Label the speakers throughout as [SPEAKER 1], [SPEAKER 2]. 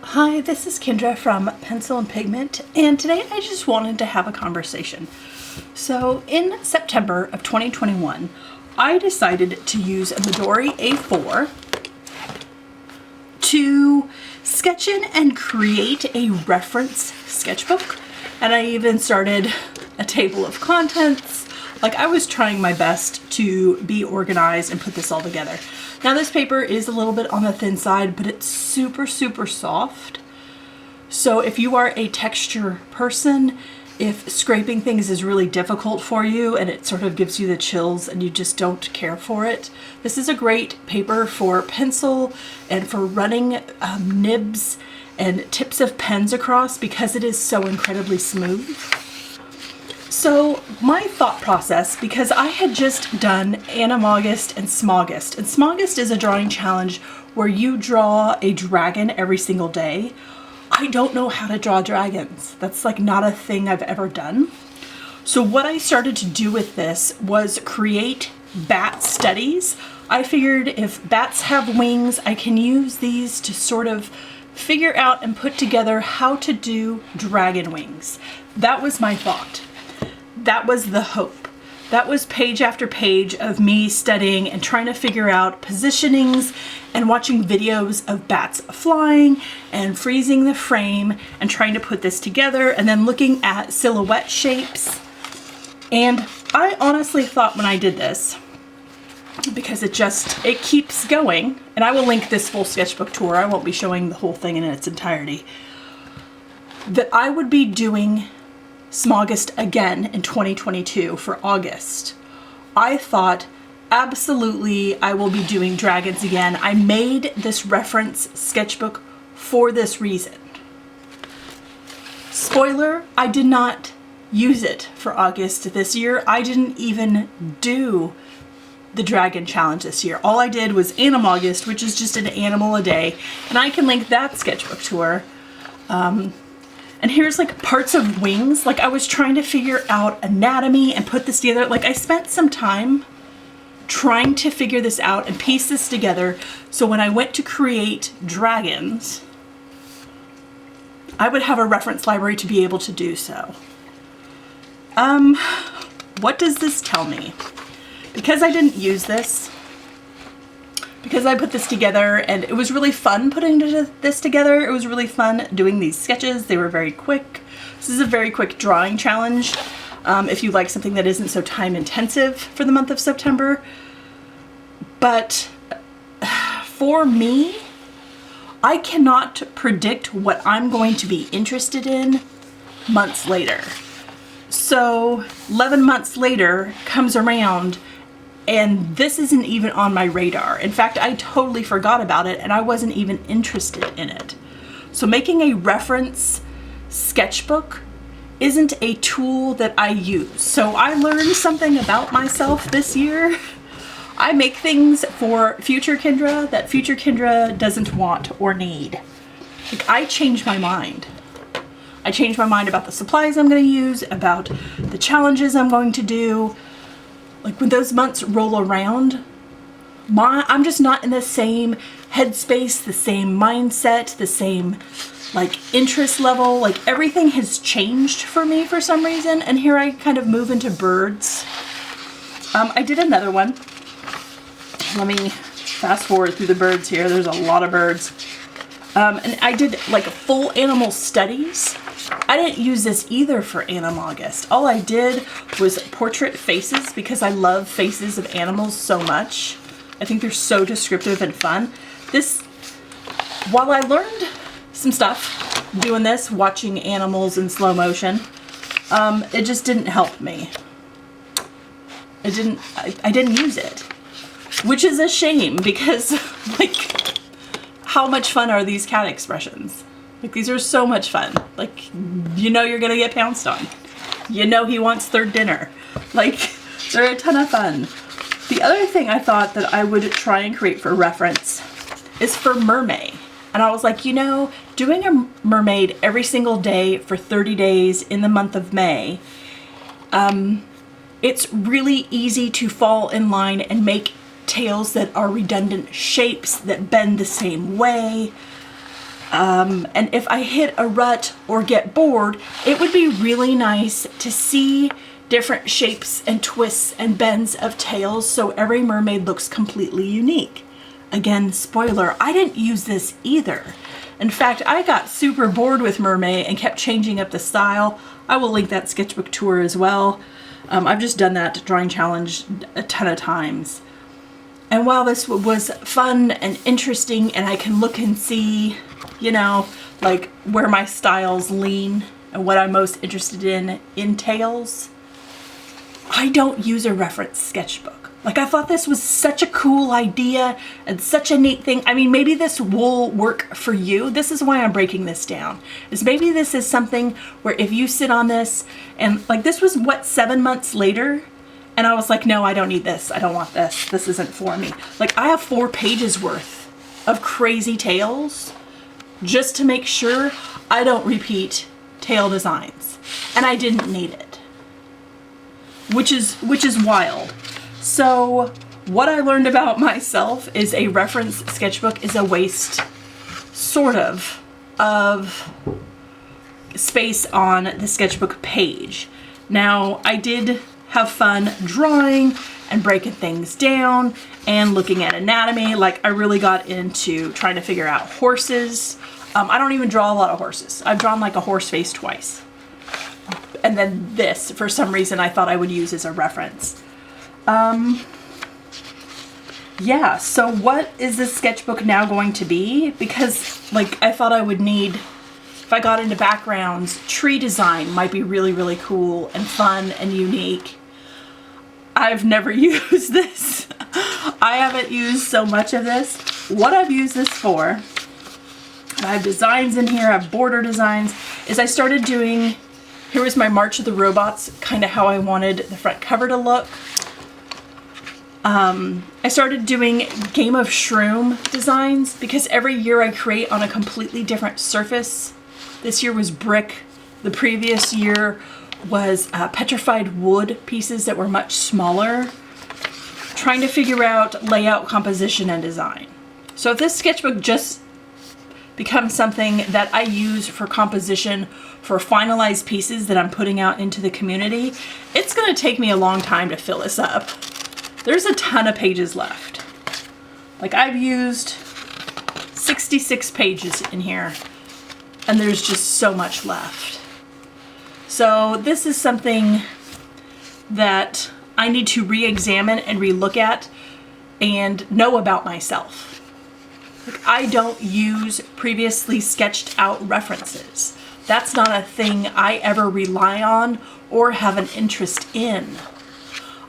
[SPEAKER 1] Hi, this is Kendra from Pencil and Pigment, and today I just wanted to have a conversation. So in September of 2021, I decided to use a Midori A4 to sketch in and create a reference sketchbook, and I even started a table of contents. Like, I was trying my best to be organized and put this all together. Now this paper is a little bit on the thin side, but it's super soft. So if you are a texture person, if scraping things is really difficult for you and it sort of gives you the chills and you just don't care for it, this is a great paper for pencil and for running nibs and tips of pens across because it is so incredibly smooth. So my thought process, because I had just done Animaugust and Smogust, and Smogust is a drawing challenge where you draw a dragon every single day. I don't know how to draw dragons. That's like not a thing I've ever done. So what I started to do with this was create bat studies. I figured if bats have wings, I can use these to sort of figure out and put together how to do dragon wings. That was my thought. That was the hope. That was page after page of me studying and trying to figure out positionings and watching videos of bats flying and freezing the frame and trying to put this together and then looking at silhouette shapes. And I honestly thought when I did this, because it keeps going, and I will link this full sketchbook tour, I won't be showing the whole thing in its entirety, that I would be doing Smogust again in 2022 for August. I thought absolutely I will be doing dragons again. I made this reference sketchbook for this reason. Spoiler, I did not use it for August this year. I didn't even do the dragon challenge this year. All I did was Animaugust, which is just an animal a day, and I can link that sketchbook tour. And here's like parts of wings. Like, I was trying to figure out anatomy and put this together. Like, I spent some time trying to figure this out and piece this together. So when I went to create dragons, I would have a reference library to be able to do so. What does this tell me? Because I didn't use this, because I put this together and it was really fun putting this together. It was really fun doing these sketches. They were very quick. This is a very quick drawing challenge if you like something that isn't so time intensive for the month of September. But for me, I cannot predict what I'm going to be interested in months later. So 11 months later comes around and this isn't even on my radar. In fact, I totally forgot about it and I wasn't even interested in it. So making a reference sketchbook isn't a tool that I use. So I learned something about myself this year. I make things for future Kendra that future Kendra doesn't want or need. Like, I change my mind. I change my mind about the supplies I'm going to use, about the challenges I'm going to do. Like, when those months roll around, I'm just not in the same headspace, the same mindset, the same like interest level. Like, everything has changed for me for some reason. And here I kind of move into birds. I did another one. Let me fast forward through the birds here. There's a lot of birds. And I did like full animal studies. I didn't use this either for Animaugust. All I did was portrait faces because I love faces of animals so much. I think they're so descriptive and fun. This, while I learned some stuff doing this, watching animals in slow motion, it just didn't help me. I didn't use it, which is a shame because, like, how much fun are these cat expressions? Like, these are so much fun. Like, you know you're gonna get pounced on. You know he wants third dinner. Like, they're a ton of fun. The other thing I thought that I would try and create for reference is for mermaid. And I was like, you know, doing a mermaid every single day for 30 days in the month of May, it's really easy to fall in line and make tails that are redundant shapes that bend the same way. And if I hit a rut or get bored, it would be really nice to see different shapes and twists and bends of tails so every mermaid looks completely unique. Again, spoiler, I didn't use this either. In fact, I got super bored with Mermaid and kept changing up the style. I will link that sketchbook tour as well. I've just done that drawing challenge a ton of times. And while this was fun and interesting and I can look and see, you know, like where my styles lean and what I'm most interested in tails, I don't use a reference sketchbook. Like, I thought this was such a cool idea and such a neat thing. I mean, maybe this will work for you. This is why I'm breaking this down. Is maybe this is something where if you sit on this and like this was what, 7 months later? And I was like, no, I don't need this. I don't want this. This isn't for me. Like, I have 4 pages worth of crazy tails just to make sure I don't repeat tail designs. And I didn't need it. Which is wild. So what I learned about myself is a reference sketchbook is a waste, sort of space on the sketchbook page. Now, I did have fun drawing and breaking things down and looking at anatomy. Like, I really got into trying to figure out horses. I don't even draw a lot of horses. I've drawn like a horse face twice. And then this, for some reason, I thought I would use as a reference. Yeah, so what is this sketchbook now going to be? Because, like, I thought I would need, if I got into backgrounds, tree design might be really, really cool and fun and unique. I've never used this. I haven't used so much of this. What I've used this for, I have designs in here, I have border designs, is I started doing, here was my March of the Robots, kind of how I wanted the front cover to look. I started doing Game of Shroom designs because every year I create on a completely different surface. This year was brick. The previous year was petrified wood pieces that were much smaller. Trying to figure out layout, composition, and design. So if this sketchbook just becomes something that I use for composition for finalized pieces that I'm putting out into the community, it's going to take me a long time to fill this up. There's a ton of pages left. Like, I've used 66 pages in here, and there's just so much left. So this is something that I need to re-examine and re-look at and know about myself. Like, I don't use previously sketched out references. That's not a thing I ever rely on or have an interest in.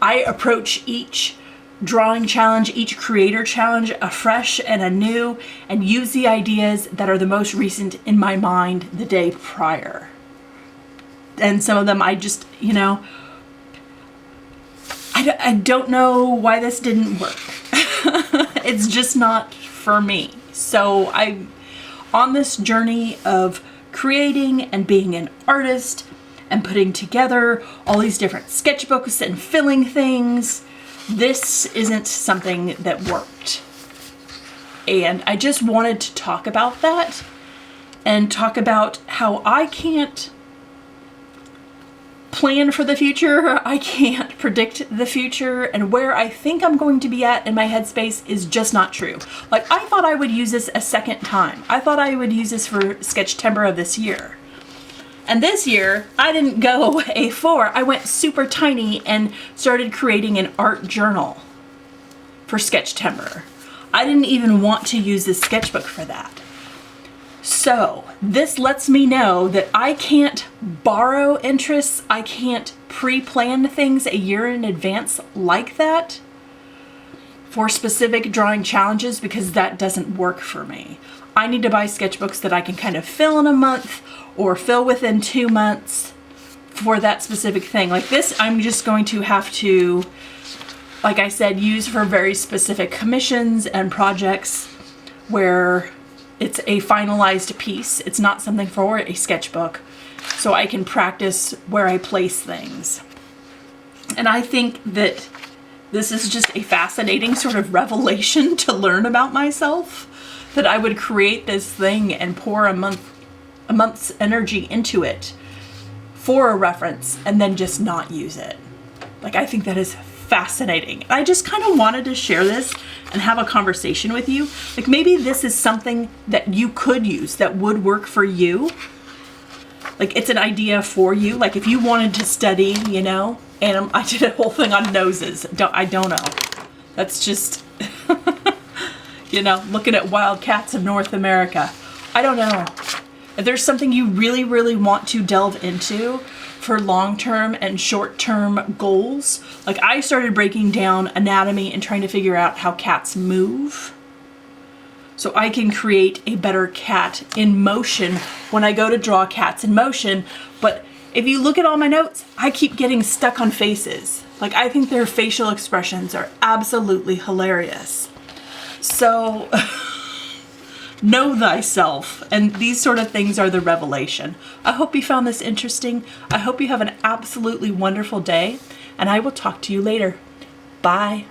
[SPEAKER 1] I approach each drawing challenge, each creator challenge afresh and anew, and use the ideas that are the most recent in my mind the day prior. And some of them I just, you know, I don't know why this didn't work. It's just not for me. So I'm on this journey of creating and being an artist and putting together all these different sketchbooks and filling things. This isn't something that worked. And I just wanted to talk about that and talk about how I can't plan for the future. I can't predict the future, and where I think I'm going to be at in my headspace is just not true. Like, I thought I would use this a second time. I thought I would use this for Sketchtember of this year. And this year, I didn't go A4. I went super tiny and started creating an art journal for Sketchtember. I didn't even want to use this sketchbook for that. So this lets me know that I can't borrow interests. I can't pre-plan things a year in advance like that for specific drawing challenges, because that doesn't work for me. I need to buy sketchbooks that I can kind of fill in a month or fill within 2 months for that specific thing. Like this, I'm just going to have to, like I said, use for very specific commissions and projects where it's a finalized piece. It's not something for a sketchbook, so I can practice where I place things. And I think that this is just a fascinating sort of revelation to learn about myself, that I would create this thing and pour a month's energy into it for a reference and then just not use it. Like, I think that is fascinating. I just kind of wanted to share this and have a conversation with you. Like, maybe this is something that you could use that would work for you. Like, it's an idea for you. Like, if you wanted to study, you know, and I did a whole thing on noses. I don't know. That's just, you know, looking at wild cats of North America. I don't know. If there's something you really, really want to delve into for long-term and short-term goals, like I started breaking down anatomy and trying to figure out how cats move, so I can create a better cat in motion when I go to draw cats in motion. But if you look at all my notes, I keep getting stuck on faces. Like, I think their facial expressions are absolutely hilarious. So know thyself, and these sort of things are the revelation. I hope you found this interesting. I hope you have an absolutely wonderful day, and I will talk to you later. Bye.